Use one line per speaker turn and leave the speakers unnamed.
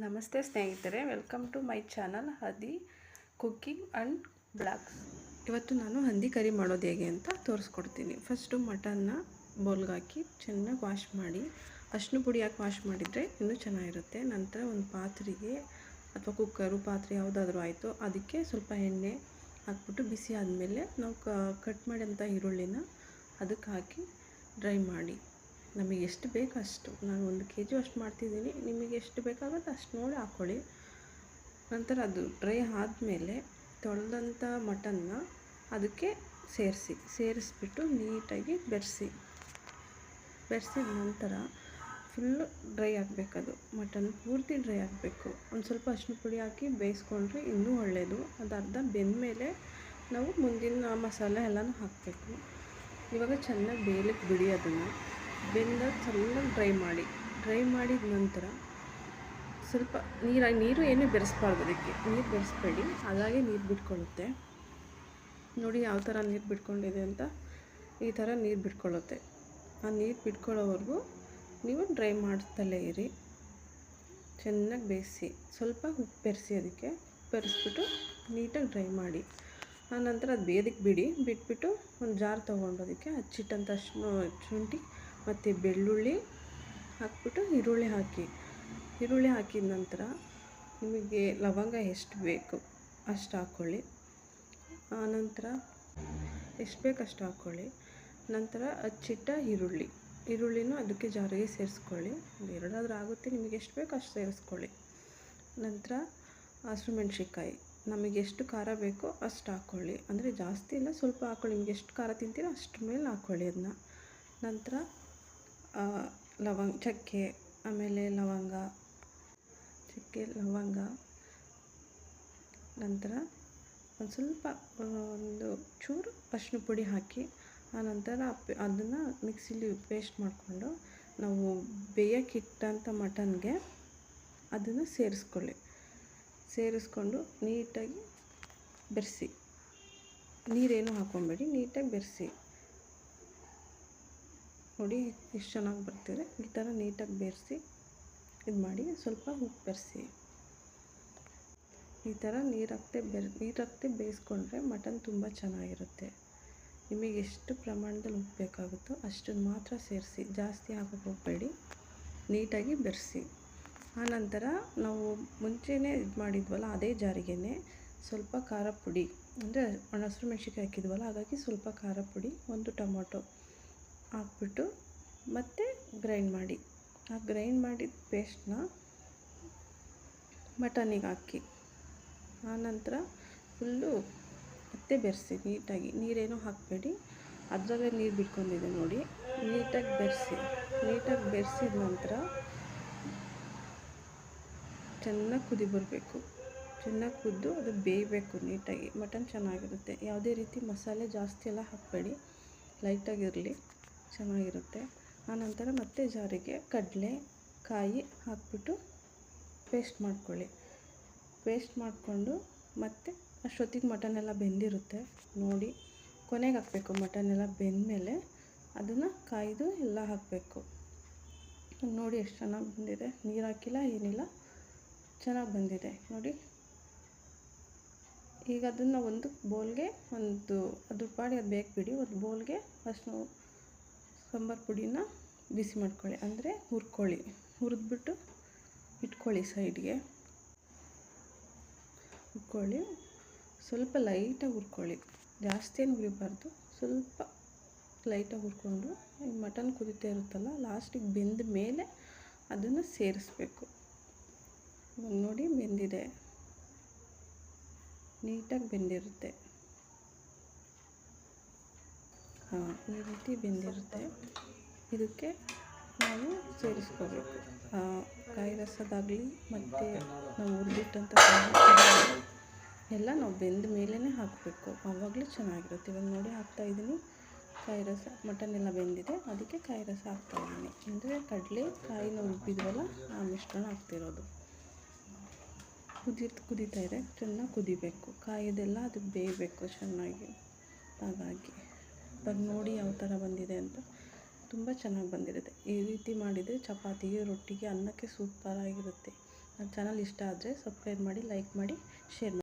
ನಮಸ್ತೆ ಸ್ನೇಹಿತರೆ, welcome to my channel ಹದಿ ಕುಕ್ಕಿಂಗ್ ಆ್ಯಂಡ್ ಬ್ಲಾಗ್ಸ್. ಇವತ್ತು ನಾನು ಹಂದಿ ಕರಿ ಮಾಡೋದು ಹೇಗೆ ಅಂತ ತೋರಿಸ್ಕೊಡ್ತೀನಿ. ಫಸ್ಟು ಮಟನ್ನ ಬೌಲ್ಗೆ ಹಾಕಿ ಚೆನ್ನಾಗಿ ವಾಶ್ ಮಾಡಿ, ಅರಿಶಿನ ಪುಡಿ ಹಾಕಿ ವಾಶ್ ಮಾಡಿದರೆ ಇನ್ನೂ ಚೆನ್ನಾಗಿರುತ್ತೆ. ನಂತರ ಒಂದು ಪಾತ್ರೆಗೆ ಅಥವಾ ಕುಕ್ಕರು ಪಾತ್ರೆ ಯಾವುದಾದ್ರೂ ಆಯಿತು, ಅದಕ್ಕೆ ಸ್ವಲ್ಪ ಎಣ್ಣೆ ಹಾಕ್ಬಿಟ್ಟು ಬಿಸಿ ಆದಮೇಲೆ ನಾವು ಕಟ್ ಮಾಡಿದಂಥ ಈರುಳ್ಳಿನ ಅದಕ್ಕೆ ಹಾಕಿ ಡ್ರೈ ಮಾಡಿ. ನಮಗೆ ಎಷ್ಟು ಬೇಕು ಅಷ್ಟು, ನಾನು 1 kg ಅಷ್ಟು ಮಾಡ್ತಿದ್ದೀನಿ, ನಿಮಗೆ ಎಷ್ಟು ಬೇಕಾಗುತ್ತೆ ಅಷ್ಟು ನೋಡಿ ಹಾಕ್ಕೊಳ್ಳಿ. ನಂತರ ಅದು ಡ್ರೈ ಆದಮೇಲೆ ತೊಳೆದಂಥ ಮಟನ್ನ ಅದಕ್ಕೆ ಸೇರಿಸ್ಬಿಟ್ಟು ನೀಟಾಗಿ ಬೆರೆಸಿದ ನಂತರ ಫುಲ್ಲು ಡ್ರೈ ಆಗಬೇಕದು. ಮಟನ್ ಪೂರ್ತಿ ಡ್ರೈ ಆಗಬೇಕು. ಒಂದು ಸ್ವಲ್ಪ ಅರಿಶಿನ ಪುಡಿ ಹಾಕಿ ಬೇಯಿಸ್ಕೊಂಡ್ರೆ ಇನ್ನೂ ಒಳ್ಳೆಯದು. ಅದು ಅರ್ಧ ಬೆಂದಮೇಲೆ ನಾವು ಮುಂದಿನ ಮಸಾಲೆ ಎಲ್ಲನೂ ಹಾಕಬೇಕು. ಇವಾಗ ಚೆನ್ನಾಗಿ ಬೇಯಲಿಕ್ಕೆ ಬಿಡಿ. ಅದನ್ನು ಬೆಂದಾಗ ಚೆನ್ನಾಗಿ ಡ್ರೈ ಮಾಡಿದ ನಂತರ ಸ್ವಲ್ಪ ನೀರು ಏನೂ ಬೆರೆಸ್ಬಾರ್ದು. ಅದಕ್ಕೆ ನೀರು ಬೆರೆಸ್ಬೇಡಿ, ಹಾಗಾಗಿ ನೀರು ಬಿಟ್ಕೊಳ್ಳುತ್ತೆ. ನೋಡಿ ಯಾವ ಥರ ನೀರು ಬಿಟ್ಕೊಂಡಿದೆ ಅಂತ. ಈ ಥರ ನೀರು ಬಿಟ್ಕೊಳ್ಳುತ್ತೆ. ಆ ನೀರು ಬಿಟ್ಕೊಳ್ಳೋವರೆಗೂ ನೀವು ಡ್ರೈ ಮಾಡ್ತಲೇ ಇರಿ. ಚೆನ್ನಾಗಿ ಬೇಯಿಸಿ, ಸ್ವಲ್ಪ ಉಪ್ಪು ಬೆರೆಸಿ, ಅದಕ್ಕೆ ಬೆರೆಸ್ಬಿಟ್ಟು ನೀಟಾಗಿ ಡ್ರೈ ಮಾಡಿ. ಆನಂತರ ಅದು ಬೇಯೋದಕ್ಕೆ ಬಿಟ್ಬಿಟ್ಟು ಒಂದು ಜಾರ್ ತೊಗೊಂಡು ಅದಕ್ಕೆ ಹಚ್ಚಿಟ್ಟಂಥ ಶುಂಠಿ ಮತ್ತು ಬೆಳ್ಳುಳ್ಳಿ ಹಾಕ್ಬಿಟ್ಟು ಈರುಳ್ಳಿ ಹಾಕಿದ ನಂತರ ನಿಮಗೆ ಲವಂಗ ಎಷ್ಟು ಬೇಕು ಅಷ್ಟು ಹಾಕ್ಕೊಳ್ಳಿ. ಆನಂತರ ಎಷ್ಟು ಬೇಕು ಅಷ್ಟು ಹಾಕ್ಕೊಳ್ಳಿ. ನಂತರ ಹಚ್ಚಿಟ್ಟ ಈರುಳ್ಳಿನೂ ಅದಕ್ಕೆ ಜಾರಿಗೆ ಸೇರಿಸ್ಕೊಳ್ಳಿ. ಎರಡಾದರೂ ಆಗುತ್ತೆ, ನಿಮಗೆ ಎಷ್ಟು ಬೇಕು ಅಷ್ಟು ಸೇರಿಸ್ಕೊಳ್ಳಿ. ನಂತರ ಹಸಿಮೆಣ್ಸಿನ್ಕಾಯಿ ನಮಗೆ ಎಷ್ಟು ಖಾರ ಬೇಕೋ ಅಷ್ಟು ಹಾಕ್ಕೊಳ್ಳಿ. ಅಂದರೆ ಜಾಸ್ತಿ ಇಲ್ಲ, ಸ್ವಲ್ಪ ಹಾಕ್ಕೊಳ್ಳಿ. ನಿಮಗೆ ಎಷ್ಟು ಖಾರ ತಿಂತೀರೋ ಅಷ್ಟ್ರ ಮೇಲೆ ಹಾಕ್ಕೊಳ್ಳಿ ಅದನ್ನ. ನಂತರ ಚಕ್ಕೆ, ಆಮೇಲೆ ಲವಂಗ, ನಂತರ ಒಂದು ಚೂರು ಅರಿಶಿನ ಪುಡಿ ಹಾಕಿ, ಆನಂತರ ಅದನ್ನು ಮಿಕ್ಸಿಲಿ ಪೇಸ್ಟ್ ಮಾಡಿಕೊಂಡು ನಾವು ಬೇಯೋಕ್ಕಿಟ್ಟಂಥ ಮಟನ್ಗೆ ಅದನ್ನು ಸೇರಿಸ್ಕೊಂಡು ನೀಟಾಗಿ ಬೆರೆಸಿ. ನೀರೇನು ಹಾಕ್ಕೊಬೇಡಿ, ನೀಟಾಗಿ ಬೆರೆಸಿ. ನೋಡಿ ಎಷ್ಟು ಚೆನ್ನಾಗಿ ಬರ್ತಿದೆ. ಈ ಥರ ನೀಟಾಗಿ ಬೆರೆಸಿ ಇದು ಮಾಡಿ. ಸ್ವಲ್ಪ ಉಪ್ಪು ಬೆರೆಸಿ. ಈ ಥರ ನೀರಾಕ್ತೆ ಬೇಯಿಸ್ಕೊಂಡ್ರೆ ಮಟನ್ ತುಂಬ ಚೆನ್ನಾಗಿರುತ್ತೆ. ನಿಮಗೆ ಎಷ್ಟು ಪ್ರಮಾಣದಲ್ಲಿ ಉಪ್ಪು ಬೇಕಾಗುತ್ತೋ ಅಷ್ಟನ್ನು ಮಾತ್ರ ಸೇರಿಸಿ, ಜಾಸ್ತಿ ಹಾಕೋಕ್ಕೆ ಹೋಗಬೇಡಿ. ನೀಟಾಗಿ ಬೆರೆಸಿ. ಆನಂತರ ನಾವು ಮುಂಚೆನೇ ಇದು ಮಾಡಿದ್ವಲ್ಲ, ಅದೇ ಜಾರಿಗೇ ಸ್ವಲ್ಪ ಖಾರ ಪುಡಿ, ಅಂದರೆ ಹಸಿರು ಮೆಣಸಿನ್ಕಾಯಿ ಹಾಕಿದ್ವಲ್ಲ, ಹಾಗಾಗಿ ಸ್ವಲ್ಪ ಖಾರ ಪುಡಿ, 1 ಟೊಮೊಟೊ ಹಾಕ್ಬಿಟ್ಟು ಮತ್ತೆ ಗ್ರೈಂಡ್ ಮಾಡಿ. ಆ ಗ್ರೈಂಡ್ ಮಾಡಿದ ಪೇಸ್ಟ್ನ ಮಟನಿಗೆ ಹಾಕಿ, ಆನಂತರ ಫುಲ್ಲು ಮತ್ತೆ ಬೆರೆಸಿ ನೀಟಾಗಿ. ನೀರೇನೂ ಹಾಕಬೇಡಿ, ಅದರಲ್ಲೇ ನೀರು ಬಿಟ್ಕೊಂಡಿದೆ ನೋಡಿ. ನೀಟಾಗಿ ಬೆರೆಸಿದ ನಂತರ ಚೆನ್ನಾಗಿ ಕುದಿ ಬರಬೇಕು. ಚೆನ್ನಾಗಿ ಕುದ್ದು ಅದು ಬೇಯಬೇಕು ನೀಟಾಗಿ. ಮಟನ್ ಚೆನ್ನಾಗಿರುತ್ತೆ. ಯಾವುದೇ ರೀತಿ ಮಸಾಲೆ ಜಾಸ್ತಿ ಎಲ್ಲ ಹಾಕಬೇಡಿ, ಲೈಟಾಗಿರಲಿ, ಚೆನ್ನಾಗಿರುತ್ತೆ. ಆನಂತರ ಮತ್ತೆ ಜಾರಿಗೆ ಕಡಲೆಕಾಯಿ ಹಾಕ್ಬಿಟ್ಟು ಪೇಸ್ಟ್ ಮಾಡಿಕೊಂಡು ಮತ್ತೆ ಅಷ್ಟೊತ್ತಿಗೆ ಮಟನ್ ಎಲ್ಲ ಬೆಂದಿರುತ್ತೆ ನೋಡಿ. ಕೊನೆಗೆ ಹಾಕಬೇಕು. ಮಟನ್ ಎಲ್ಲ ಬೆಂದಮೇಲೆ ಅದನ್ನು ಕಾಯ್ದು ಎಲ್ಲ ಹಾಕಬೇಕು. ನೋಡಿ ಎಷ್ಟು ಚೆನ್ನಾಗಿ ಬಂದಿದೆ. ನೀರು ಹಾಕಿಲ್ಲ, ಏನಿಲ್ಲ, ಚೆನ್ನಾಗಿ ಬಂದಿದೆ ನೋಡಿ. ಈಗ ಅದನ್ನು ಒಂದು ಬೌಲ್ಗೆ ಅದ್ರ ಪಾಡಿ ಅದು ಬೇಕು ಬಿಡಿ, ಒಂದು ಬೌಲ್ಗೆ ಅಷ್ಟು ಸಾಂಬಾರು ಪುಡಿನ ಬಿಸಿ ಮಾಡ್ಕೊಳ್ಳಿ, ಅಂದರೆ ಹುರಿದ್ಬಿಟ್ಟು ಇಟ್ಕೊಳ್ಳಿ ಸೈಡ್ಗೆ. ಸ್ವಲ್ಪ ಲೈಟಾಗಿ ಹುರ್ಕೊಳ್ಳಿ, ಜಾಸ್ತಿ ಏನು ಹುರಿಬಾರ್ದು, ಸ್ವಲ್ಪ ಲೈಟಾಗಿ ಹುರ್ಕೊಂಡು ಈ ಮಟನ್ ಕುದೀತಾ ಇರುತ್ತಲ್ಲ, ಲಾಸ್ಟಿಗೆ ಬೆಂದ ಮೇಲೆ ಅದನ್ನು ಸೇರಿಸ್ಬೇಕು. ನೋಡಿ ಬೆಂದಿದೆ, ನೀಟಾಗಿ ಬೆಂದಿರುತ್ತೆ. ಈ ರೀತಿ ಬೆಂದಿರುತ್ತೆ. ಇದಕ್ಕೆ ನಾವು ಸೇರಿಸ್ಕೋಬೇಕು ಕಾಯಿ ರಸದಾಗಲಿ ಮತ್ತು ನಾವು ಹುರಿದಿಟ್ಟಂಥ ಎಲ್ಲ ನಾವು ಬೆಂದ ಮೇಲೇ ಹಾಕಬೇಕು, ಆವಾಗಲೇ ಚೆನ್ನಾಗಿರುತ್ತೆ. ಇವಾಗ ನೋಡಿ ಹಾಕ್ತಾಯಿದ್ದೀನಿ ಕಾಯಿ ರಸ. ಮಟನ್ ಎಲ್ಲ ಬೆಂದಿದೆ, ಅದಕ್ಕೆ ಕಾಯಿ ರಸ ಹಾಕ್ತಾಯಿದ್ದೀನಿ. ಅಂದರೆ ಕಡಲೆ ಕಾಯಿನ ರುಬ್ಬಿದ್ವಲ್ಲ, ಆ ಮಿಶ್ರಣ ಹಾಕ್ತಿರೋದು. ಕುದೀತಾ ಇದೆ, ಚೆನ್ನಾಗಿ ಕುದಿಬೇಕು. ಕಾಯಿದೆಲ್ಲ ಅದು ಬೇಯಬೇಕು ಚೆನ್ನಾಗಿ. ಹಾಗಾಗಿ ಇವಾಗ ನೋಡಿ ಯಾವ ಥರ ಬಂದಿದೆ ಅಂತ. ತುಂಬ ಚೆನ್ನಾಗಿ ಬಂದಿರುತ್ತೆ. ಈ ರೀತಿ ಮಾಡಿದರೆ ಚಪಾತಿಗೆ, ರೊಟ್ಟಿಗೆ, ಅನ್ನಕ್ಕೆ ಸೂಪರಾಗಿರುತ್ತೆ. ನನ್ನ ಚಾನಲ್ ಇಷ್ಟ ಆದರೆ ಸಬ್ಸ್ಕ್ರೈಬ್ ಮಾಡಿ, ಲೈಕ್ ಮಾಡಿ, ಶೇರ್ ಮಾಡಿ.